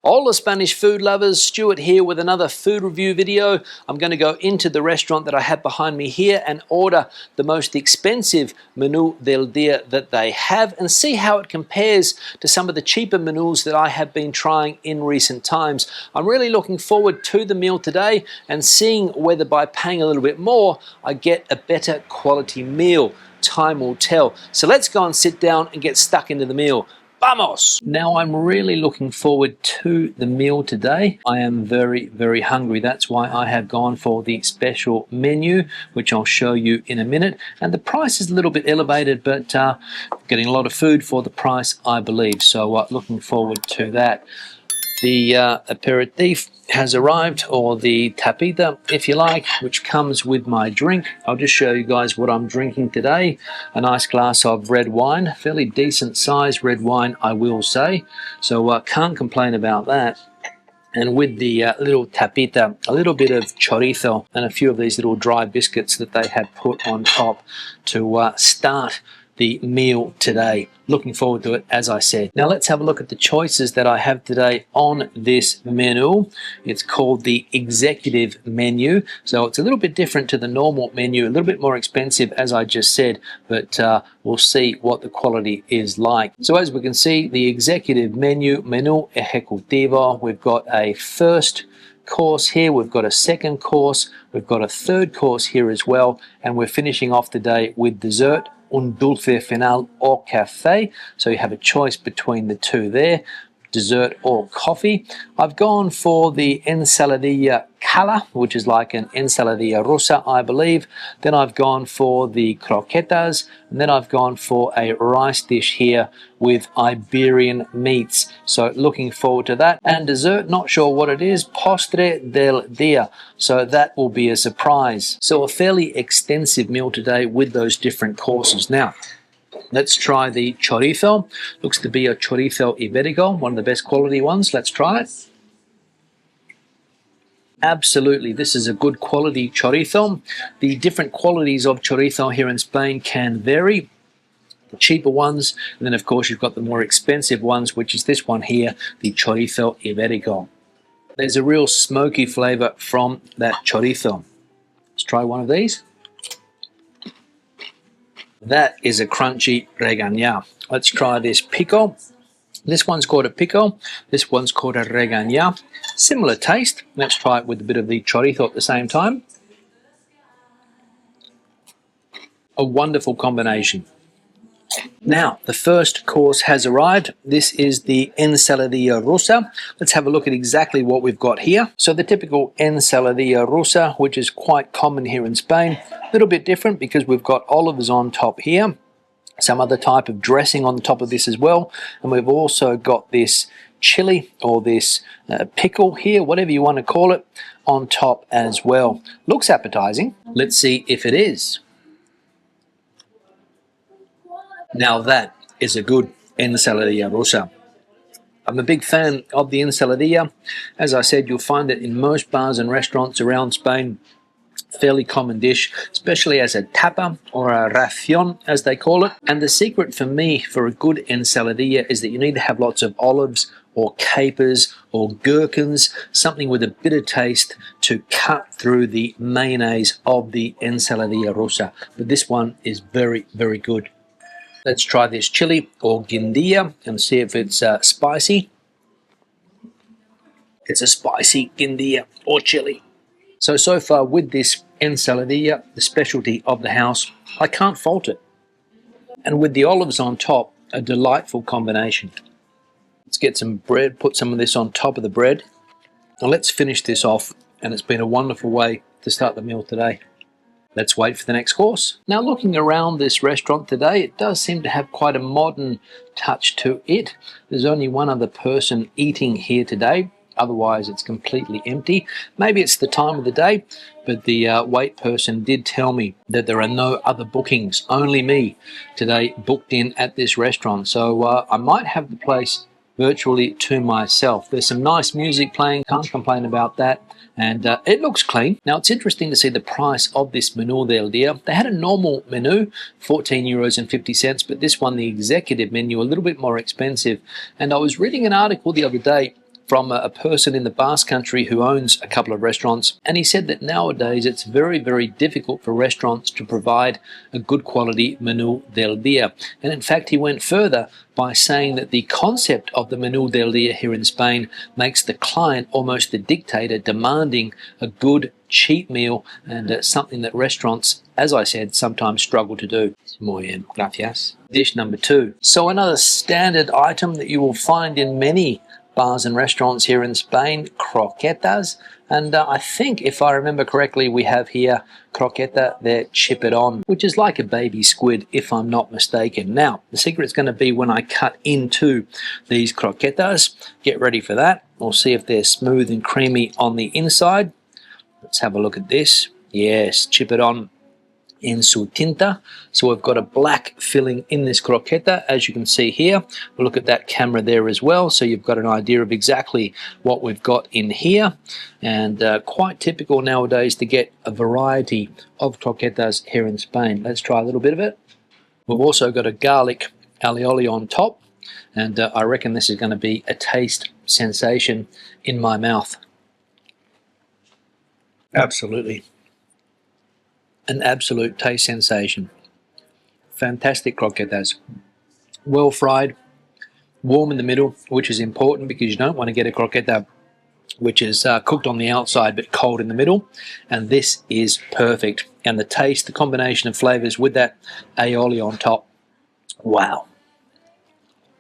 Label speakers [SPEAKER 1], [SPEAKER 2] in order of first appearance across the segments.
[SPEAKER 1] Hola Spanish food lovers, Stuart here with another food review video. I'm going to go into the restaurant that I have behind me here and order the most expensive menu del dia that they have and see how it compares to some of the cheaper menus that I have been trying in recent times. I'm really looking forward to the meal today and seeing whether by paying a little bit more I get a better quality meal. Time will tell. So let's go and sit down and get stuck into the meal. Vamos! Now I'm really looking forward to the meal today. I am very hungry. That's why I have gone for the special menu, which I'll show you in a minute. And the price is a little bit elevated, but getting a lot of food for the price, I believe. So looking forward to that. The aperitif has arrived, or the tapita, if you like, which comes with my drink. I'll just show you guys what I'm drinking today. A nice glass of red wine, fairly decent size red wine, I will say. So can't complain about that. And with the little tapita, a little bit of chorizo and a few of these little dry biscuits that they had put on top to start the meal today. Looking forward to it, as I said. Now let's have a look at the choices that I have today on this menu. It's called the executive menu. So it's a little bit different to the normal menu, a little bit more expensive, as I just said, but we'll see what the quality is like. So as we can see, the executive menu ejecutivo, we've got a first course here, we've got a second course, we've got a third course here as well, and we're finishing off the day with dessert, un dulce final or café. So you have a choice between the two there, dessert or coffee. I've gone for the ensaladilla cala, which is like an ensaladilla rusa, I believe. Then I've gone for the croquettes, and then I've gone for a rice dish here with Iberian meats. So looking forward to that. And dessert, not sure what it is, postre del dia. So that will be a surprise. So a fairly extensive meal today with those different courses. Now, let's try the chorizo. Looks to be a chorizo iberico, one of the best quality ones. Let's try it. Absolutely, this is a good quality chorizo. The different qualities of chorizo here in Spain can vary. The cheaper ones, and then of course you've got the more expensive ones, which is this one here, the chorizo iberico. There's a real smoky flavor from that chorizo. Let's try one of these. That is a crunchy regaña. Let's try this pico. This one's called a pico. This one's called a regaña. Similar taste. Let's try it with a bit of the chorizo at the same time. A wonderful combination. Now, the first course has arrived. This is the Ensaladilla rusa. Let's have a look at exactly what we've got here. So the typical Ensaladilla rusa, which is quite common here in Spain, a little bit different because we've got olives on top here, some other type of dressing on the top of this as well, and we've also got this chili or this pickle here, whatever you want to call it, on top as well. Looks appetizing. Let's see if it is. Now that is a good ensaladilla rusa. I'm a big fan of the ensaladilla. As I said, you'll find it in most bars and restaurants around Spain. Fairly common dish, especially as a tapa or a ración, as they call it. And the secret for me for a good ensaladilla is that you need to have lots of olives or capers or gherkins, something with a bit of taste to cut through the mayonnaise of the ensaladilla rusa. But this one is very good. Let's try this chili or guindilla and see if it's spicy. It's a spicy guindilla or chili. So far with this ensaladilla, the specialty of the house, I can't fault it. And with the olives on top, a delightful combination. Let's get some bread, put some of this on top of the bread. Now let's finish this off, and it's been a wonderful way to start the meal today. Let's wait for the next course. Now looking around this restaurant today, it does seem to have quite a modern touch to it. There's only one other person eating here today. Otherwise it's completely empty. Maybe it's the time of the day, but the wait person did tell me that there are no other bookings, only me today booked in at this restaurant. So I might have the place virtually to myself. There's some nice music playing, can't complain about that. And it looks clean. Now it's interesting to see the price of this menu del dia. They had a normal menu, €14.50, but this one, the executive menu, a little bit more expensive. And I was reading an article the other day from a person in the Basque Country who owns a couple of restaurants, and he said that nowadays it's very, very difficult for restaurants to provide a good quality menu del dia. And in fact, he went further by saying that the concept of the menu del dia here in Spain makes the client almost the dictator, demanding a good, cheap meal, and something that restaurants, as I said, sometimes struggle to do. Muy bien, gracias. Dish number 2. So another standard item that you will find in many bars and restaurants here in Spain, croquetas. And I think, if I remember correctly, we have here croqueta de chipirón, which is like a baby squid, if I'm not mistaken. Now, the secret's going to be when I cut into these croquetas. Get ready for that. We'll see if they're smooth and creamy on the inside. Let's have a look at this. Yes, chipirón in su tinta. So we've got a black filling in this croqueta, as you can see here. We'll look at that camera there as well, so you've got an idea of exactly what we've got in here. And quite typical nowadays to get a variety of croquetas here in Spain. Let's try a little bit of it. We've also got a garlic alioli on top, and I reckon this is going to be a taste sensation in my mouth. Absolutely. An absolute taste sensation. Fantastic croquetas. Well fried, warm in the middle, which is important because you don't want to get a croqueta which is cooked on the outside but cold in the middle. And this is perfect. And the taste, the combination of flavors with that aioli on top. Wow.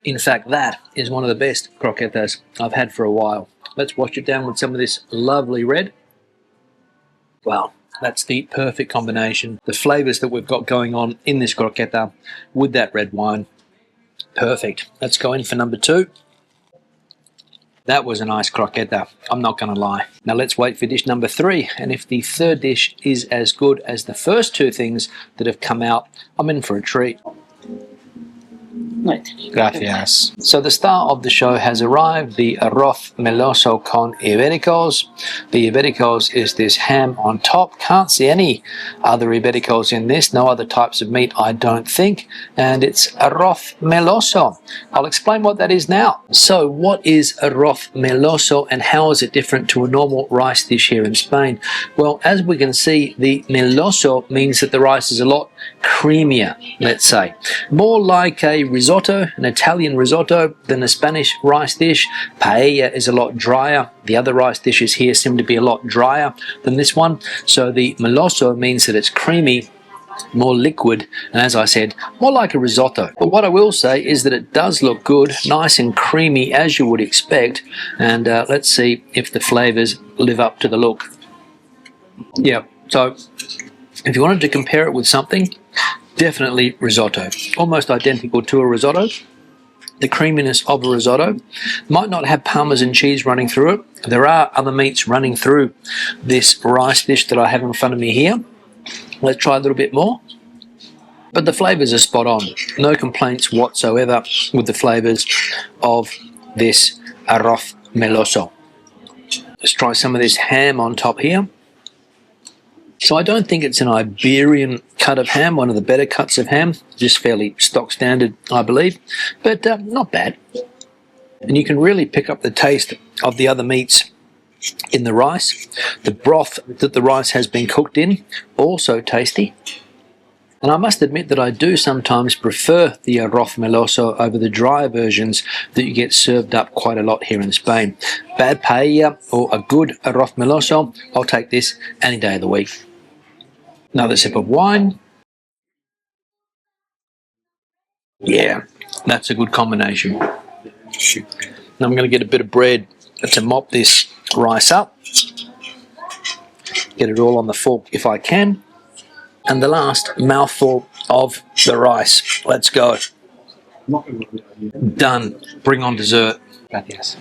[SPEAKER 1] In fact, that is one of the best croquetas I've had for a while. Let's wash it down with some of this lovely red. Wow. That's the perfect combination. The flavors that we've got going on in this croqueta with that red wine. Perfect. Let's go in for number 2. That was a nice croqueta, I'm not going to lie. Now let's wait for dish number 3. And if the third dish is as good as the first 2 things that have come out, I'm in for a treat. Gracias. So the star of the show has arrived, the arroz meloso con ibéricos. The ibéricos is this ham on top. Can't see any other ibéricos in this, no other types of meat, I don't think. And it's arroz meloso. I'll explain what that is now. So what is arroz meloso and how is it different to a normal rice dish here in Spain? Well, as we can see, the meloso means that the rice is a lot creamier, let's say. More like a risotto, an Italian risotto, than a Spanish rice dish. Paella is a lot drier. The other rice dishes here seem to be a lot drier than this one. So the meloso means that it's creamy, more liquid, and as I said, more like a risotto. But what I will say is that it does look good, nice and creamy as you would expect. And let's see if the flavors live up to the look. Yeah, so if you wanted to compare it with something, definitely risotto. Almost identical to a risotto. The creaminess of a risotto might not have Parmesan cheese running through it. There are other meats running through this rice dish that I have in front of me here. Let's try a little bit more. But the flavors are spot on. No complaints whatsoever with the flavors of this arroz meloso. Let's try some of this ham on top here. So I don't think it's an Iberian cut of ham, one of the better cuts of ham, just fairly stock standard, I believe, but not bad. And you can really pick up the taste of the other meats in the rice. The broth that the rice has been cooked in, also tasty. And I must admit that I do sometimes prefer the arroz meloso over the drier versions that you get served up quite a lot here in Spain. Bad paella or a good arroz meloso, I'll take this any day of the week. Another sip of wine. Yeah, that's a good combination. Now I'm going to get a bit of bread to mop this rice up. Get it all on the fork if I can. And the last mouthful of the rice. Let's go. Done. Bring on dessert. Gracias.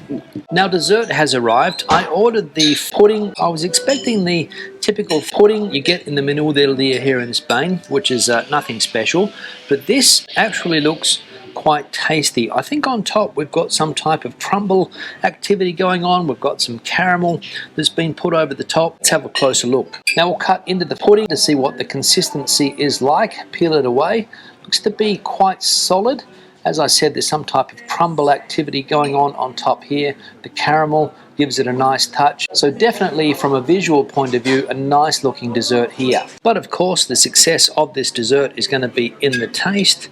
[SPEAKER 1] Now dessert has arrived. I ordered the pudding. I was expecting the typical pudding you get in the menú del día here in Spain, which is nothing special. But this actually looks quite tasty. I think on top we've got some type of crumble activity going on. We've got some caramel that's been put over the top. Let's have a closer look. Now we'll cut into the pudding to see what the consistency is like. Peel it away. Looks to be quite solid. As I said, there's some type of crumble activity going on top here. The caramel gives it a nice touch. So definitely from a visual point of view, a nice looking dessert here. But of course, the success of this dessert is going to be in the taste.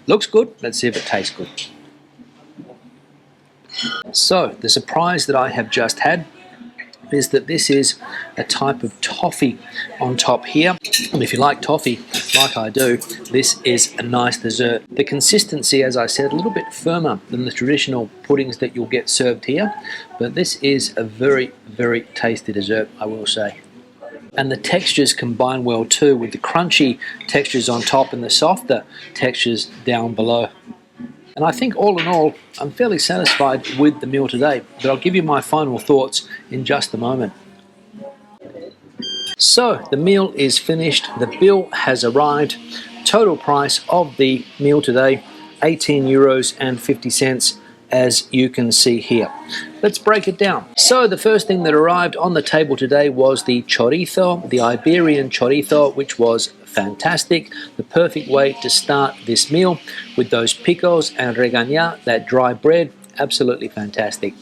[SPEAKER 1] Looks good. Let's see if it tastes good. So the surprise that I have just had is that this is a type of toffee on top here. And if you like toffee, like I do, this is a nice dessert. The consistency, as I said, a little bit firmer than the traditional puddings that you'll get served here, but this is a very, very tasty dessert, I will say. And the textures combine well too, with the crunchy textures on top and the softer textures down below. And I think all in all, I'm fairly satisfied with the meal today, but I'll give you my final thoughts in just a moment. So the meal is finished, the bill has arrived. Total price of the meal today, €18.50, as you can see here. Let's break it down. So the first thing that arrived on the table today was the chorizo, the Iberian chorizo, which was fantastic. The perfect way to start this meal with those picos and regaña, that dry bread, absolutely fantastic.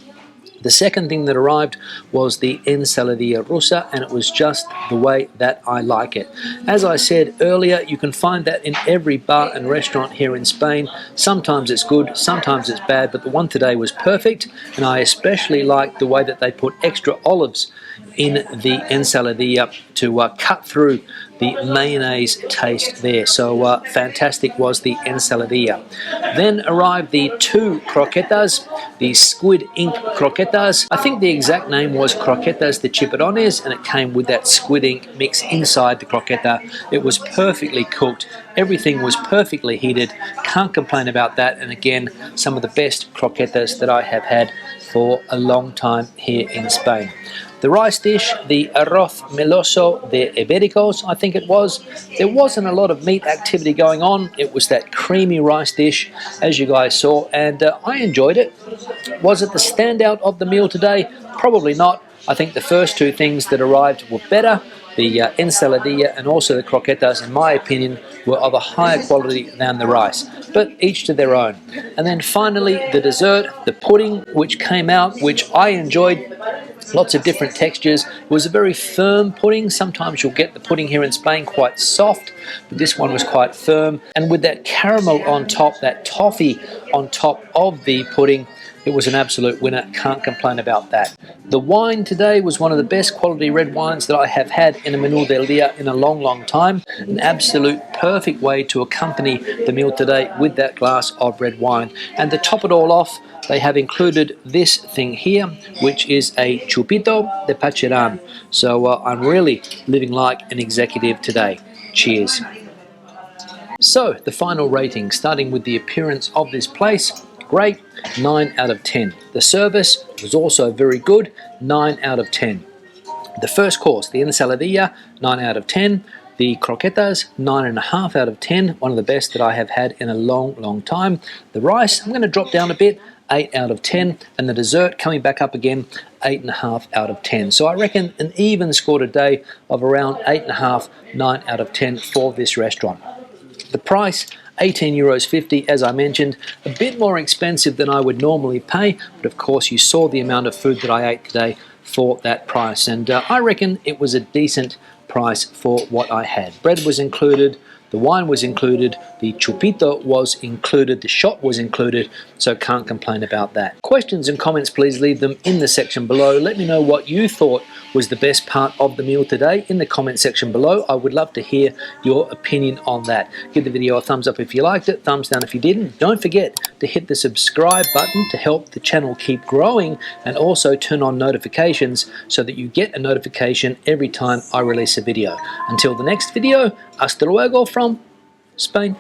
[SPEAKER 1] The second thing that arrived was the Ensaladilla rusa, and it was just the way that I like it. As I said earlier, you can find that in every bar and restaurant here in Spain. Sometimes it's good, sometimes it's bad, but the one today was perfect, and I especially liked the way that they put extra olives in the Ensaladilla to cut through the mayonnaise taste there. So fantastic was the Ensaladilla. Then arrived the two croquetas, the squid ink croquetas. I think the exact name was croquetas de chipirrones, and it came with that squid ink mix inside the croqueta. It was perfectly cooked. Everything was perfectly heated. Can't complain about that. And again, some of the best croquetas that I have had for a long time here in Spain. The rice dish, the arroz meloso de Ibéricos, I think it was. There wasn't a lot of meat activity going on. It was that creamy rice dish, as you guys saw, and I enjoyed it. Was it the standout of the meal today? Probably not. I think the first two things that arrived were better. The ensaladilla and also the croquetas, in my opinion, were of a higher quality than the rice, but each to their own. And then finally, the dessert, the pudding, which came out, which I enjoyed. Lots of different textures. It was a very firm pudding. Sometimes you'll get the pudding here in Spain quite soft, but this one was quite firm. And with that caramel on top, that toffee on top of the pudding, it was an absolute winner. Can't complain about that. The wine today was one of the best quality red wines that I have had in a menú del día in a long, long time. An absolute perfect way to accompany the meal today with that glass of red wine. And to top it all off, they have included this thing here, which is a chupito de pacheran. So I'm really living like an executive today. Cheers. So the final rating, starting with the appearance of this place, great, 9 out of 10. The service was also very good, 9 out of 10. The first course, the ensaladilla, 9 out of 10. The croquetas, 9.5 out of 10, one of the best that I have had in a long, long time. The rice, I'm going to drop down a bit, 8 out of 10, and the dessert coming back up again, 8.5 out of 10. So I reckon an even score today of around 8.5, 9 out of 10 for this restaurant. The price, €18.50, as I mentioned, a bit more expensive than I would normally pay, but of course you saw the amount of food that I ate today for that price, and I reckon it was a decent price for what I had. Bread was included, the wine was included, the chupito was included, the shot was included, so can't complain about that. Questions and comments, please leave them in the section below. Let me know what you thought was the best part of the meal today in the comment section below. I would love to hear your opinion on that. Give the video a thumbs up if you liked it, thumbs down if you didn't. Don't forget to hit the subscribe button to help the channel keep growing, and also turn on notifications so that you get a notification every time I release a video. Until the next video, hasta luego from Spain.